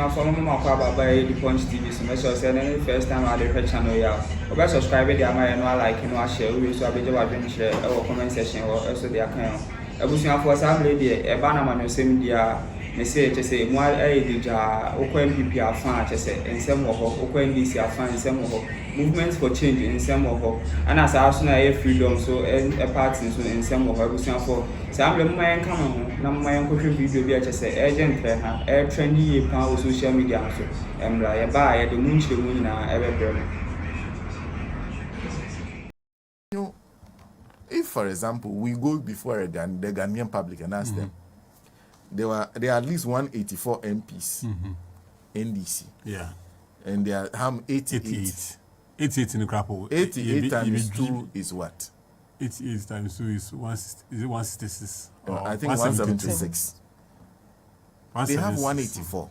my follow my crab by the Punch TV. So make sure say first time I the channel ya. Or subscribe the ama like share. We so be job adventure or comment section or also the account. Ebusuan for some lady e ba na manu sem dia me say say mo dija okwa NPP afan say ensem wo ho okwa NDC afan ensem wo ho movement for change ensem wo ho and as also na freedom so a party so ensem wo ho ebusuan for some le mo yan kama ho na mo yan ko video bi say agent ha trendy ye pa o social media so emra ye ba ye de munchire mu nyina ebe If, for example, we go before the Ghanaian public and ask them, there are at least 184 MPs, NDC. Yeah. And there are 88. 88 in the grapple. 88 times 2 is what? 88 times 2 is 166. Is it 166? I think 176. They have 184.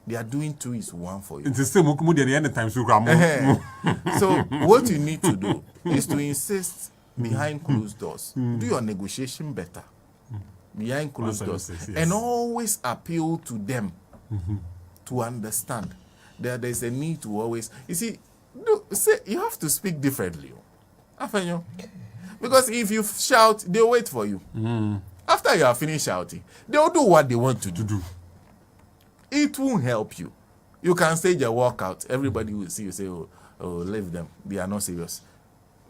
They are doing 2 is 1 for you. It's the same times 2 So what you need to do is to insist behind closed doors. Do your negotiation better behind closed doors, yes. And always appeal to them to understand that there's a need to always. You see, you have to speak differently, because if you shout, they'll wait for you. After you have finished shouting, they'll do what they want to do. It won't help you. You can stage a walkout. Everybody will see you say, "Oh, leave them. They are not serious.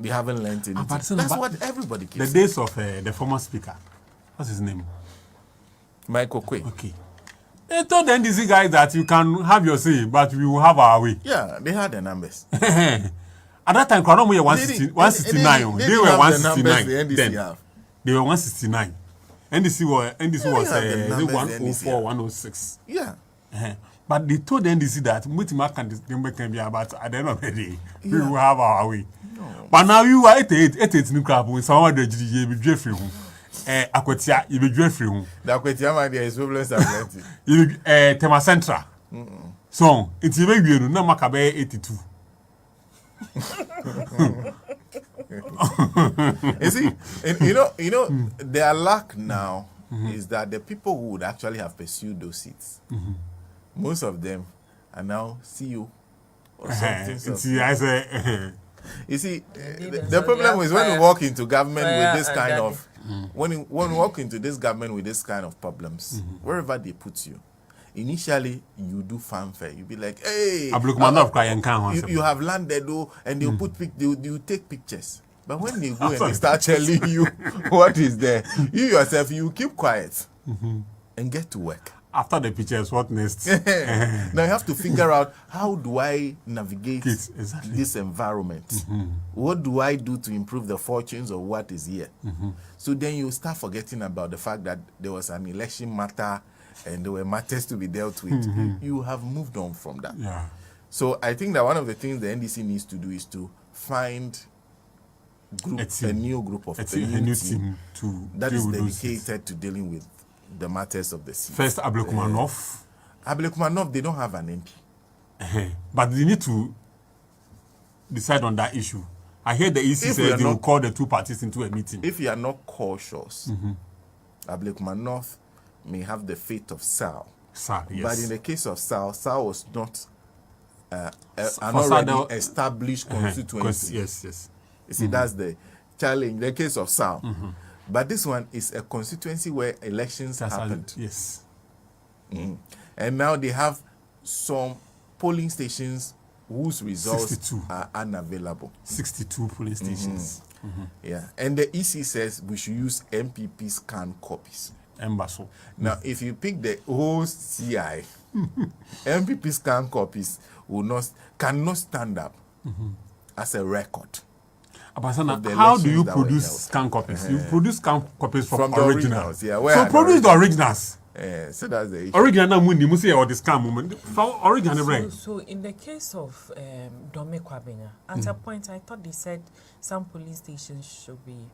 They haven't learned anything." That's what everybody keeps. The days of the former speaker, what's his name? Michael Quay. Okay. They told the NDC guys that you can have your say, but we will have our way. Yeah, they had the numbers. At that time, Kwanomu were 169. They were 169. They were 169. NDC was 104, 106. Yeah. But they told the NDC that can be about at the end of the day, we will have our way. No. But now you are 88 new crap with someone that you be Jeffrey. Aquatia, you be Jeffrey. The Aquatia, my dear, is problems are plenty. Tema Centra. So it's even you no Macabe 82. You see, you know, their luck now is that the people who would actually have pursued those seats, most of them are now CEO or something. You see, the problem is when we walk into government with this kind of, when we walk into this government with this kind of problems, wherever they put you, initially you do fanfare. You be like, hey, you have landed though, and they'll they'll take pictures. But when they go and they start telling you what is there, you yourself, you keep quiet and get to work. After the pictures, what next? Now you have to figure out, how do I navigate this environment? What do I do to improve the fortunes of what is here? So then you start forgetting about the fact that there was an election matter and there were matters to be dealt with. You have moved on from that. Yeah. So I think that one of the things the NDC needs to do is to find a new group of a new team that is dedicated to dealing with the matters of the city. First, Ablekumanov. Ablekumanov, they don't have an MP. But they need to decide on that issue. I hear the EC says they will call the two parties into a meeting. If you are not cautious, Ablekumanov may have the fate of Sal. Yes. But in the case of Sal was not an already established constituency. Yes. You see, that's the challenge. The case of Sal. But this one is a constituency where elections happened. Yes. And now they have some polling stations whose results 62. are unavailable. 62 polling stations. Yeah. And the EC says we should use MPP scanned copies. Embassy. Now, if you pick the whole CI, MPP scanned copies cannot stand up as a record. How do you produce scan copies? You produce scan copies from the originals. Yeah, so produce the originals. So that's the issue. Original you must say or the scan moment. Original. So in the case of Dome Kwabena, at a point I thought they said some police stations should be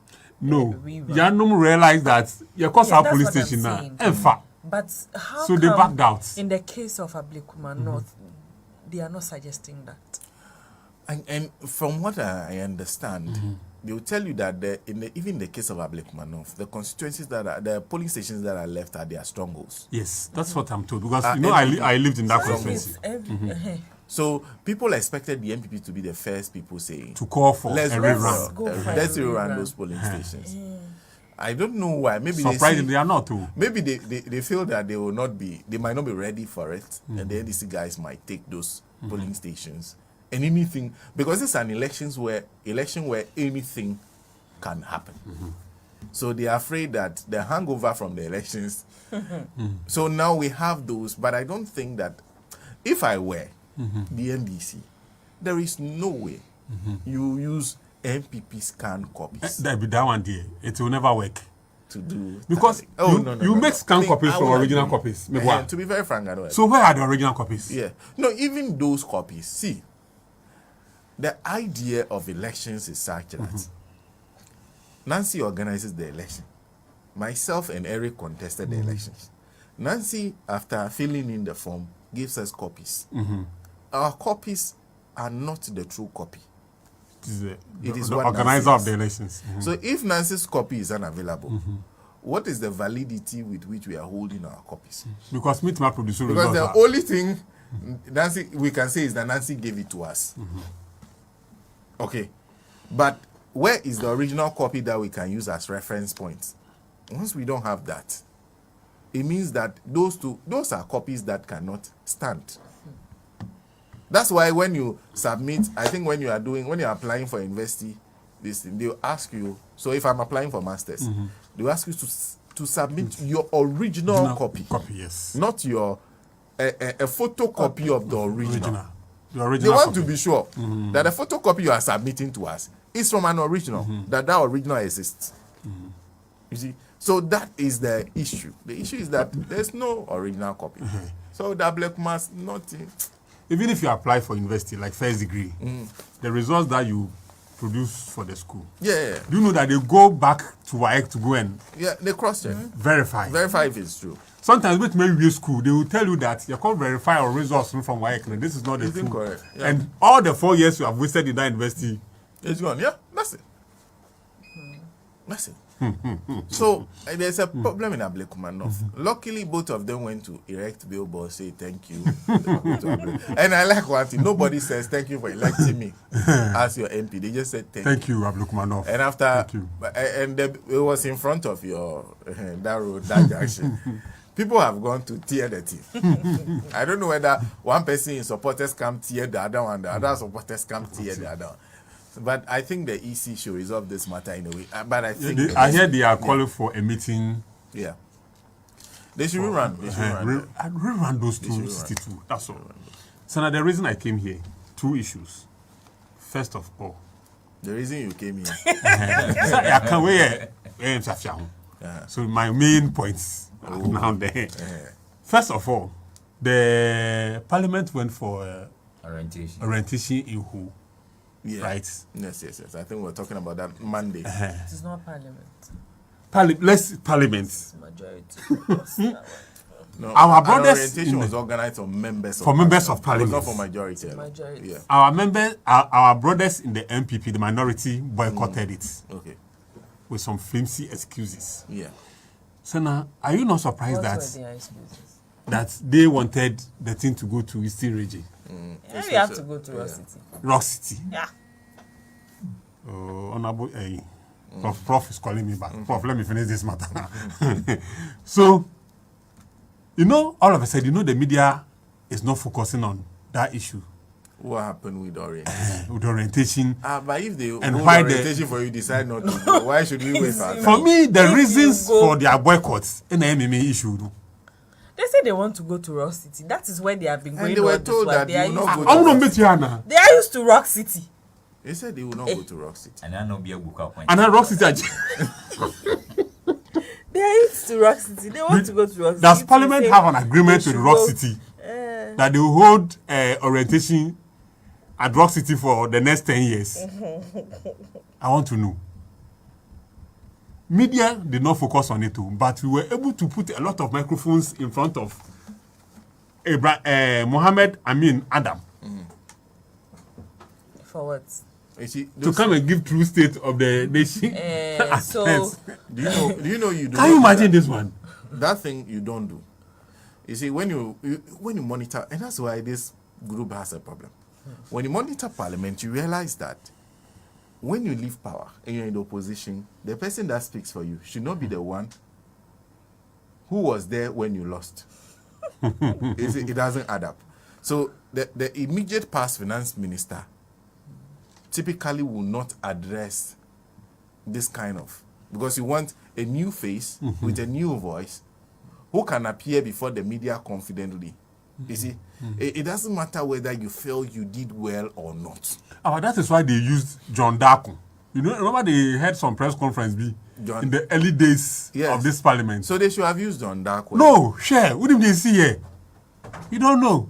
Yanum realized that your cost our police station now. But how so they backed out. In the case of Ablekuma North, they are not suggesting that. And from what I understand, they will tell you that even in the case of Ablekumanov, the constituencies the polling stations that are left are their strongholds. Yes, that's what I'm told. Because I lived in that constituency. So people expected the NPP to be the first people saying to call for let's a rerun. Let's rerun those polling stations. I don't know why. Maybe surprisingly they are not too. Maybe they feel that they might not be ready for it, and the NDC guys might take those polling stations and anything, because it's an election where anything can happen. So they are afraid that the hangover from the elections. So now we have those, but I don't think that if I were the NDC, there is no way you use NPP scan copies. That be that one there. It will never work. To do because you make scan copies from original copies. To be very frank, I don't. So where are the original copies? Yeah. No, even those copies. See, the idea of elections is such that Nancy organizes the election. Myself and Eric contested the elections. Nancy, after filling in the form, gives us copies. Our copies are not the true copy. It is the organizer of the elections. So if Nancy's copy is unavailable, what is the validity with which we are holding our copies? Because producer. Because the only thing we can say is that Nancy gave it to us. Okay, but where is the original copy that we can use as reference points? Once we don't have that, it means that those are copies that cannot stand. That's why when you submit, I think when you're applying for university, they'll ask you. So if I'm applying for masters, they'll ask you to submit your original copy. Yes. Not your a photocopy of the original. The original they want copy. to be sure that the photocopy you are submitting to us is from an original, that original exists. You see? So that is the issue. The issue is that there's no original copy. So that black mass, nothing. Even if you apply for university, like first degree, the results that you produce for the school, do you know that they go back to WAEC to go and they cross-check, verify if it's true. Sometimes with maybe school, they will tell you that you can't verify your results from WAEC. And this is not the truth. Correct. Yeah. And all the 4 years you have wasted in that university, it's gone. Yeah, that's it. That's it. So there's a problem in Ablekumanov. Luckily, both of them went to erect billboards, say thank you. And I like one thing. Nobody says thank you for electing me as your MP. They just said thank you, Ablekumanov. And after, it was in front of your that road, that junction. People have gone to tear the team. I don't know whether one person in supporters come tear the other one, the other supporters come tear the other one. But I think the EC should resolve this matter in a way. But I think I hear they are calling for a meeting. Yeah, they should rerun. They should rerun those 262. That's all. So now the reason I came here, 2 issues. First of all, the reason you came here. I can't wait. So my main points are now there. First of all, the Parliament went for orientation in who. Yeah. Right. Yes. I think we're talking about that Monday. It is not Parliament. Parliament. It's majority. No, our brothers orientation was organized for members of Parliament. Not for majority. Majority. Yeah. Our brothers in the NPP, the minority, boycotted it. Okay. With some flimsy excuses. Yeah. So now, are you not surprised that they wanted the thing to go to Eastern region? We have to go to Rock City. Rock City. Yeah. Honorable Prof is calling me back. Prof, let me finish this matter. So, all of a sudden, the media is not focusing on that issue. What happened with orientation? With orientation. But if they and why orientation for you decide not to go, why should we wait for For me, the reasons for their boycotts in the MMA issue. They say they want to go to Rock City. That is where they have been going. And they were told that they will not go to They are used to Rock City. They said they will not go to Rock City. And I know be a book point. And then Rock City. They are used to Rock City. They want to go to Rock City. Does Parliament have an agreement with Rock City that they will hold orientation at Rock City for the next 10 years? I want to know. Media did not focus on it too, but we were able to put a lot of microphones in front of Mohammed Amin Adam. For what? You see, to come and give true state of the nation. So do you know you do? Can you imagine this one? That thing you don't do. You see, when you monitor, and that's why this group has a problem. When you monitor parliament, you realize that when you leave power and you're in the opposition, the person that speaks for you should not be the one who was there when you lost. It doesn't add up. So the immediate past finance minister typically will not address this kind of, because you want a new face with a new voice who can appear before the media confidently. You see, it doesn't matter whether you feel you did well or not. That is why they used John Darko. You know, remember they had some press conference in the early days of this parliament. So they should have used John Darko. No, share. What did they see here? You don't know.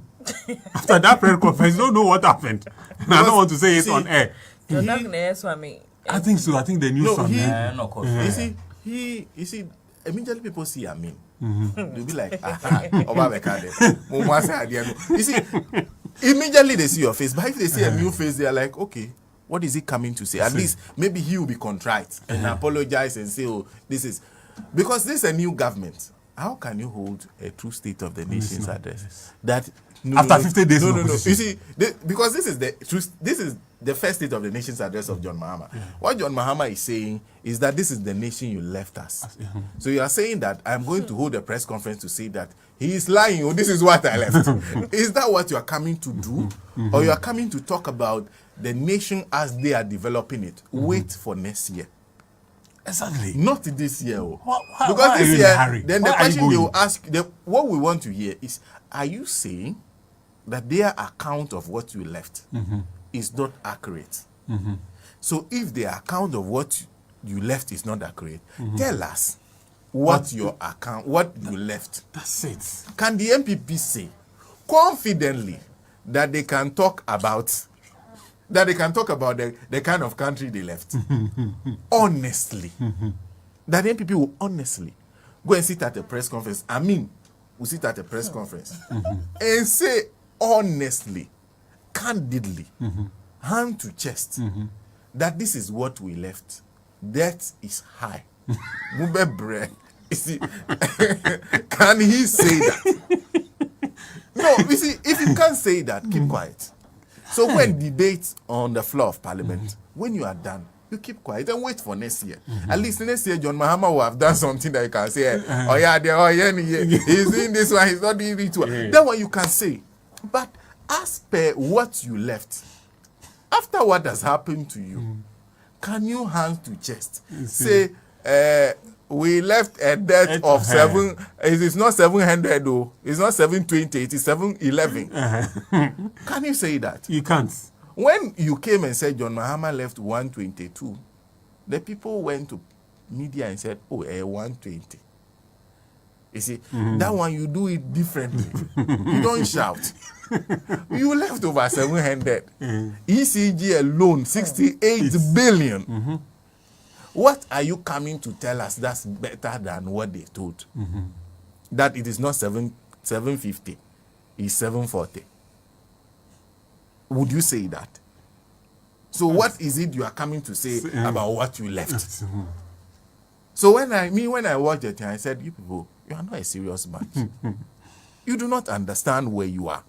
After that press conference, you don't know what happened. And I don't want to say it on air. John Darko, I think so. I think they knew something. You see, immediately people see Amin. They'll be like, you see, immediately they see your face. But if they see a new face, they are like, okay, what is he coming to say? At least maybe he will be contrite and apologize and say, oh, this is because this is a new government. How can you hold a true state of the nation's address? That after 50 days, no. You see, because this is the first state of the nation's address of John Mahama. Yeah. What John Mahama is saying is that this is the nation you left us. So you are saying that I'm going to hold a press conference to say that he is lying. Oh, this is what I left. Is that what you are coming to do, or you are coming to talk about the nation as they are developing it? Wait for next year. Exactly. Not this year. Because why this year, then the why question they will ask, what we want to hear is, are you saying that their account of what you left is not accurate? So if the account of what you left is not accurate, tell us what your account, what you left. That's it. Can the NPP say confidently that they can talk about the kind of country they left? Honestly. That the NPP will honestly go and sit at a press conference. I mean, will sit at a press conference and say honestly, candidly, hand to chest, that this is what we left. That is high. Mube you see, can he say that? No, you see, if you can't say that, keep quiet. So when debates on the floor of parliament, when you are done, you keep quiet and wait for next year. At least next year, John Mahama will have done something that you can say, he's doing this one, he's not doing it one. That one you can say. But as per what you left, after what has happened to you, can you hand to chest say, we left a debt of 7, it is not 700 though, it's not 720, it is 711. Can you say that? You can't. When you came and said John Mahama left 122, the people went to media and said, oh, 120. You see, that one you do it differently. You don't shout. You left over 700. ECG alone, 68 billion. What are you coming to tell us that's better than what they told? That it is not 750, it's 740. Would you say that? So what is it you are coming to say about what you left? So when I watched the thing, I said, you people, you are not a serious bunch. You do not understand where you are.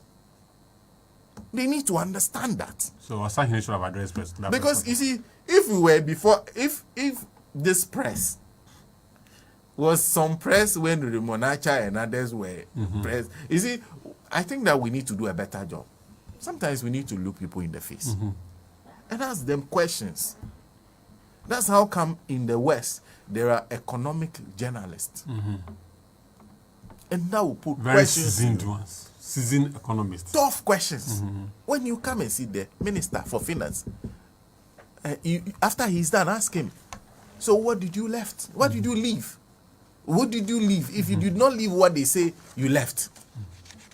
They need to understand that. So Asahine should have addressed that. Because you see, if we were before, if this press was some press when Rimonacha and others were press, you see, I think that we need to do a better job. Sometimes we need to look people in the face and ask them questions. That's how come in the West there are economic journalists. And that will put very questions. Seasoned ones. Seasoned economists. Tough questions. When you come and see the Minister for Finance, after he's done, ask him, so what did you left? What did you leave? What did you leave? If you did not leave what they say you left,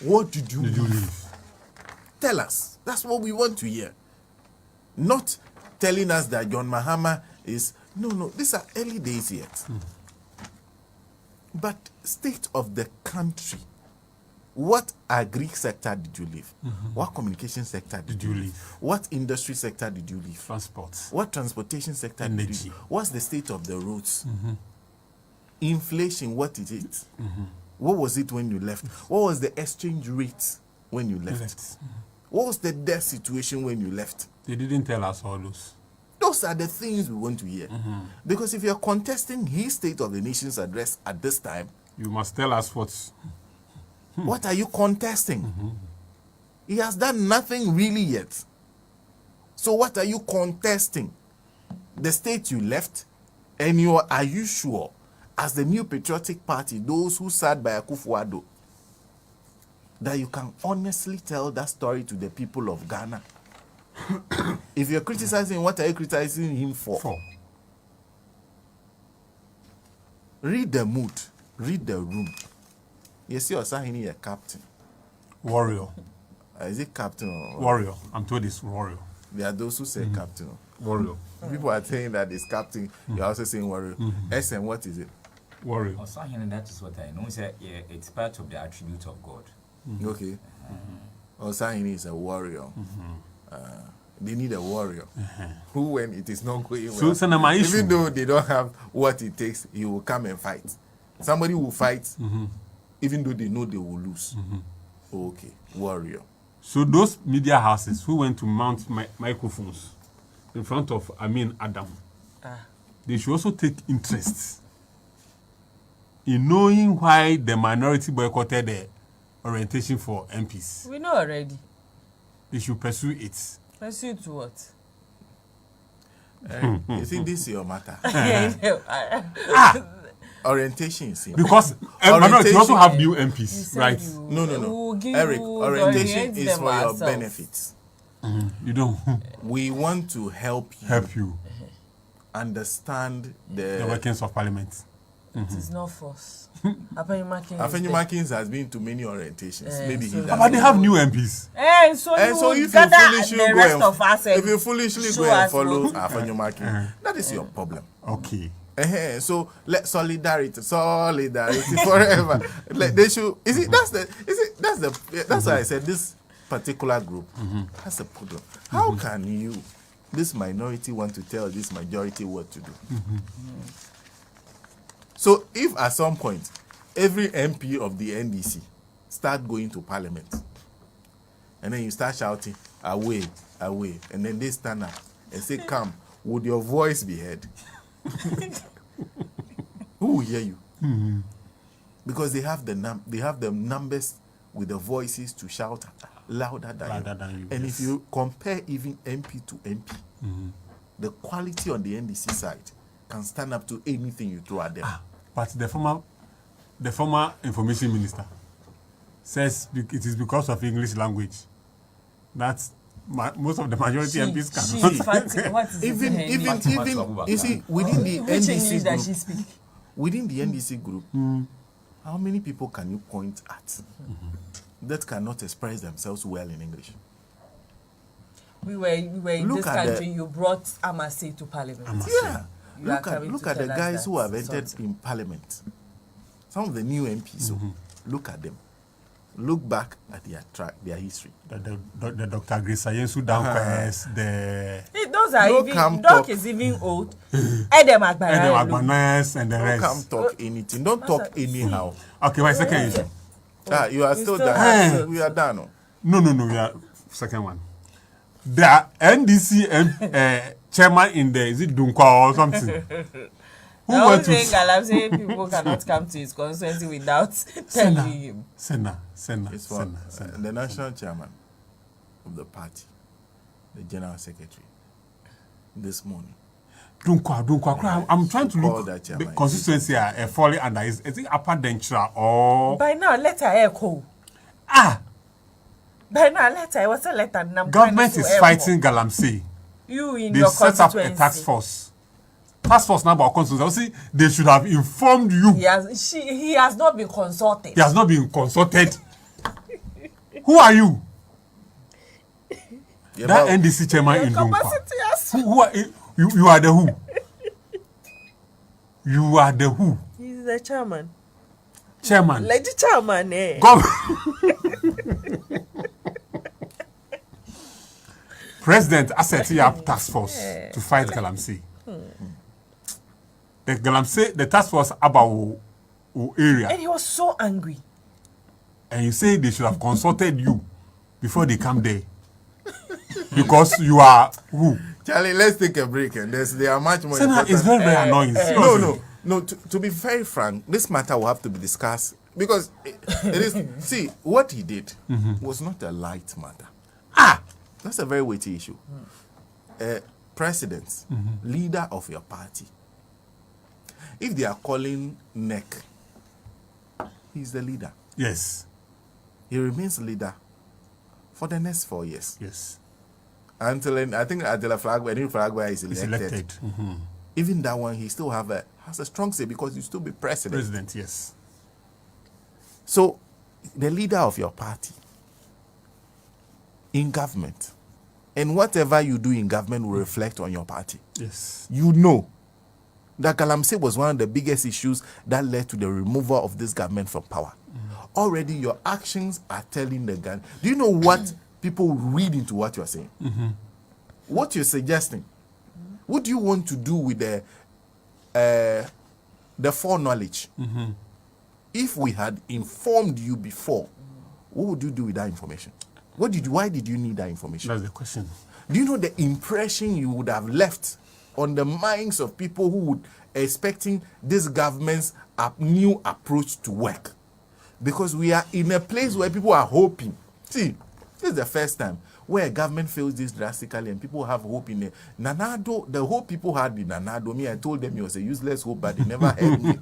what did you leave? Tell us. That's what we want to hear. Not telling us that John Mahama is... No, these are early days yet. But state of the country What agri sector did you leave? What communication sector did you leave? leave? What industry sector did you leave? Transport. What transportation sector did you Energy. leave? What's the state of the roads? Inflation, what is it? What was it when you left? What was the exchange rate when you left? What was the debt situation when you left? They didn't tell us all those. Those are the things we want to hear. Because if you're contesting his State of the Nation's address at this time, You must tell us what's... what are you contesting? He has done nothing really yet. So what are you contesting? The state you left? And are you sure, as the New Patriotic Party, those who sat by Akufo-Addo, that you can honestly tell that story to the people of Ghana? If you're criticizing, what are you criticizing him for? Read the mood. Read the room. You see, Osahini a captain. Warrior. Is it captain or Warrior. I'm told it's warrior. There are those who say captain. Warrior. People are saying that it's captain. You're also saying warrior. SM, what is it? Warrior. Osahini, that is what I know. It's part of the attribute of God. Okay. Osahini is a warrior. They need a warrior who, when it is not going well, So, my issue. even though they don't have what it takes, he will come and fight. Somebody will fight, even though they know they will lose. Okay, warrior. So those media houses who went to mount microphones in front of Adam, they should also take interest in knowing why the minority boycotted the orientation for MPs. We know already. They should pursue it. Pursue to what? You see, this is your matter. Orientation is simple. Because minority also have new MPs, right? No. Eric, orientation is for your benefits. You don't We want to help you understand the workings of parliament. It is not force. Afeni Markins has been to many orientations. Maybe he doesn't. But they have new MPs. And so if you gather foolishly the go rest and, of us if you foolishly show go and us follow what- Afeni Markins, that is your problem. Okay. So let solidarity forever. Like they should. That's why I said this particular group has a problem. How can you, this minority, want to tell this majority what to do? So if at some point every MP of the NDC start going to parliament, and then you start shouting away, away, and then they stand up and say, "Come," would your voice be heard? Who will hear you? Because they have the numbers with the voices to shout louder than you. And if you compare even MP to MP, the quality on the NDC side can stand up to anything you throw at them. But the former information minister says it is because of English language that most of the majority MPs cannot. What is Even you see, within the Which English does she NDC speak? group, within the NDC group, how many people can you point at that cannot express themselves well in English? We were in Look this at country. You brought Amase to parliament. Yeah. You are Look coming at to the tell us guys that who have entered something. in parliament. Some of the new MPs. So look at them. Look back at their history. The Dr. Grace Ayensu Danquest, the Those are No even come Doc talk. is even old. Edem Edem Agbaran. Agbanes and the Don't rest. come talk anything. Don't talk anyhow. Okay, my second issue. You are still still done. have We are done. oh. No, we are second one. The NDC chairman in there, is it Dunkwa or something? Who I went was to saying Galamsey people cannot come to his constituency without telling him. Senna. It's for the national chairman of the party, the general secretary, this morning. Dunkwa. I'm trying to Call look that the chairman. constituency falling under. Is it upper denture or By now, letter echo. By now, letter. What's a letter? government is fighting Galamsey? You in They your set up a constituency. task force. Task force now about constituency. They should have informed you. He has not been consulted. He has not been consulted. Who are you? Yeah, That but NDC chairman Your in Dunkwa. capacity has- Who are you? Are the who? You are the who? He's the chairman. Chairman. Like the chairman, eh? President set up task force to fight Galamsey. The Galamsey, the task force about area. And he was so angry. And you say they should have consulted you before they come there. Because you are who? Charlie, let's take a break. And there are much more. It's very, very annoying. No. To be very frank, this matter will have to be discussed because it is. See, what he did was not a light matter. That's a very weighty issue. President, leader of your party. If they are calling neck, he's the leader. Yes. He remains leader for the next 4 years. Yes. Until a new flag is elected. Even that one, he still has a strong say because you still be president. President, yes. So, the leader of your party in government, and whatever you do in government will reflect on your party. Yes. You know that Galamsey was one of the biggest issues that led to the removal of this government from power. Already your actions are telling the gun. Do you know what people read into what you're saying? What you're suggesting? What do you want to do with the foreknowledge? If we had informed you before, what would you do with that information? Why did you need that information? That's the question. Do you know the impression you would have left on the minds of people who would expecting this government's new approach to work? Because we are in a place where people are hoping. See, this is the first time where a government fails this drastically and people have hope in it. Nanado, the hope people had in Nanado, I told them it was a useless hope, but they never heard me.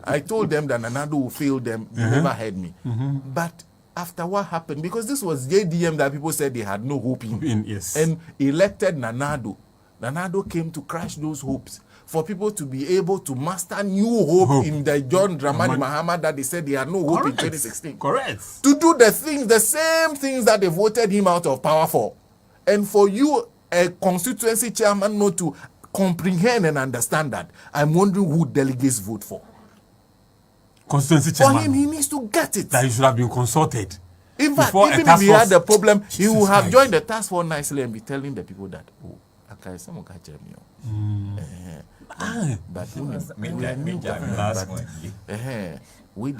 I told them that Nanado will fail them, they never heard me. But after what happened, because this was JDM that people said they had no hope in, yes. and elected Nanado. Nanado came to crash those hopes for people to be able to master new hope in the John Dramani Mahama that they said they had no hope in 2016. Correct. To do the same things that they voted him out of power for. And for you, a constituency chairman, not to comprehend and understand that, I'm wondering who delegates vote for. Constituency chairman. For him, he needs to get it. That he should have been consulted. In fact, even if he had a problem, he would have joined the task force nicely and be telling the people that, someone can tell me. But last one. we